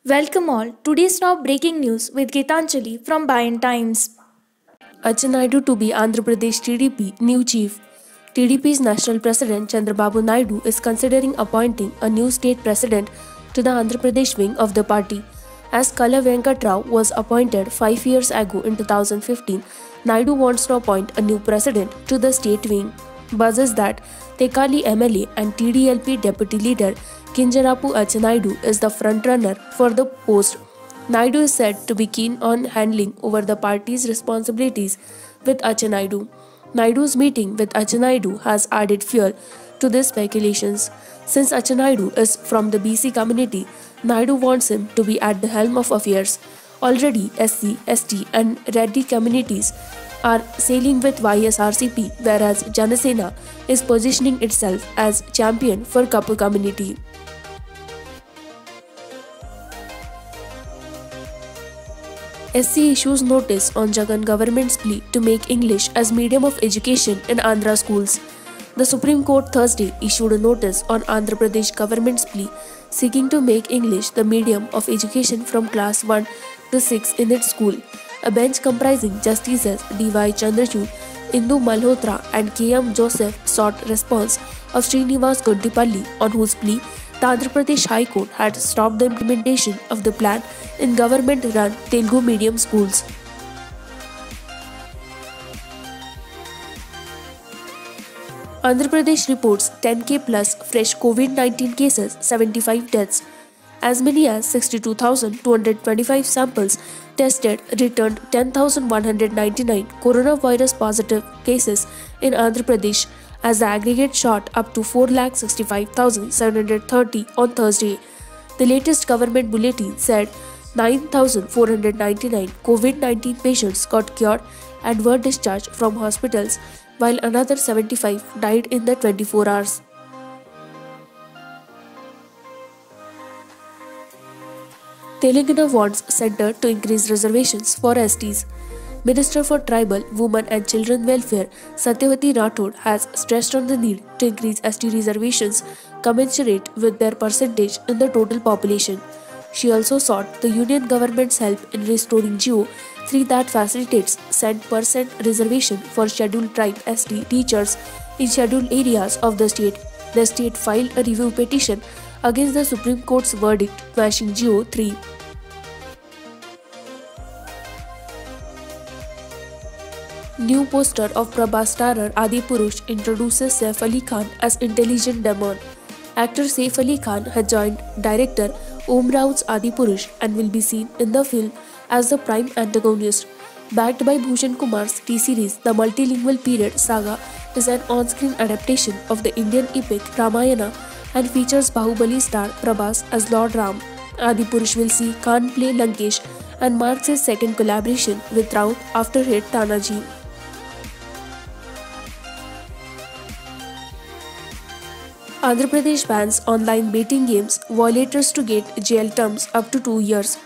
Welcome all. Today's top breaking news with Gitanjali from Bayan Times. Achenaidu to be Andhra Pradesh TDP new chief. TDP's national president Chandrababu Naidu is considering appointing a new state president to the Andhra Pradesh wing of the party. As Kala Venkat Rao was appointed 5 years ago in 2015, Naidu wants to appoint a new president to the state wing. Buzzes that Tekali MLA and TDLP deputy leader Kinjarapu Achenaidu is the frontrunner for the post. Naidu is said to be keen on handling over the party's responsibilities with Achenaidu. Naidu's meeting with Achenaidu has added fuel to these speculations. Since Achenaidu is from the BC community, Naidu wants him to be at the helm of affairs. Already, SC, ST, and Reddy communities are sailing with YSRCP, whereas Janasena is positioning itself as champion for Kapu community. SC issues notice on Jagan government's plea to make English as medium of education in Andhra schools. The Supreme Court Thursday issued a notice on Andhra Pradesh government's plea seeking to make English the medium of education from class 1 to 6 in its school. A bench comprising Justices D.Y. Chandrachud, Indu Malhotra and K.M. Joseph sought response of Srinivas Goddipalli, on whose plea the Andhra Pradesh High Court had stopped the implementation of the plan in government-run Telugu medium schools. Andhra Pradesh reports 10K plus fresh COVID-19 cases, 75 deaths. As many as 62,225 samples tested returned 10,199 coronavirus positive cases in Andhra Pradesh, as the aggregate shot up to 4,65,730 on Thursday. The latest government bulletin said 9,499 COVID-19 patients got cured and were discharged from hospitals, while another 75 died in the 24 hours. Telangana wants centre to increase reservations for STs. Minister for Tribal, Women and Children Welfare Satyavati Rathod has stressed on the need to increase ST reservations commensurate with their percentage in the total population. She also sought the union government's help in restoring GO 3 that facilitates cent% reservation for scheduled tribe ST teachers in scheduled areas of the state. The state filed a review petition against the Supreme Court's verdict quashing GO 3. New poster of Prabhas starrer Adipurush introduces Saif Ali Khan as intelligent demon. Actor Saif Ali Khan has joined director Om Raut's Adipurush and will be seen in the film as the prime antagonist. Backed by Bhushan Kumar's T-series, the multilingual period saga is an on-screen adaptation of the Indian epic Ramayana and features Bahubali star Prabhas as Lord Ram. Adipurush will see Khan play Lankesh and marks his second collaboration with Raut after hit Tanaji. Andhra Pradesh bans online betting games, violators to get jail terms up to 2 years.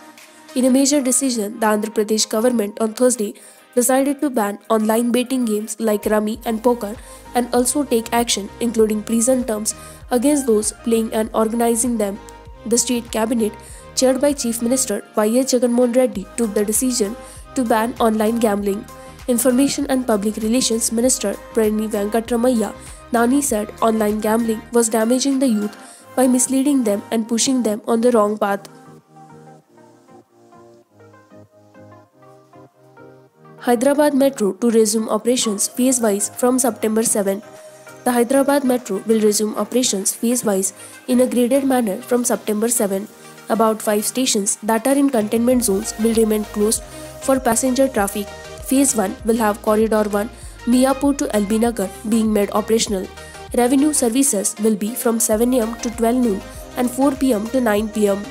In a major decision, the Andhra Pradesh government on Thursday decided to ban online betting games like Rummy and Poker and also take action, including prison terms, against those playing and organizing them. The state cabinet, chaired by Chief Minister Y.S. Jagannath Reddy, took the decision to ban online gambling. Information and Public Relations Minister Preni Venkatramaiah Nani said online gambling was damaging the youth by misleading them and pushing them on the wrong path. Hyderabad Metro to resume operations phase-wise from September 7. The Hyderabad Metro will resume operations phase-wise in a graded manner from September 7. About 5 stations that are in containment zones will remain closed for passenger traffic. Phase 1 will have Corridor 1, Miapur to LB Nagar being made operational. Revenue services will be from 7 am to 12 noon and 4 pm to 9 pm.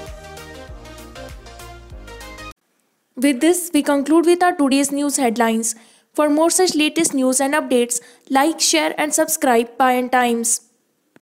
With this, we conclude with our today's news headlines. For more such latest news and updates, like, share and subscribe Bayan Times.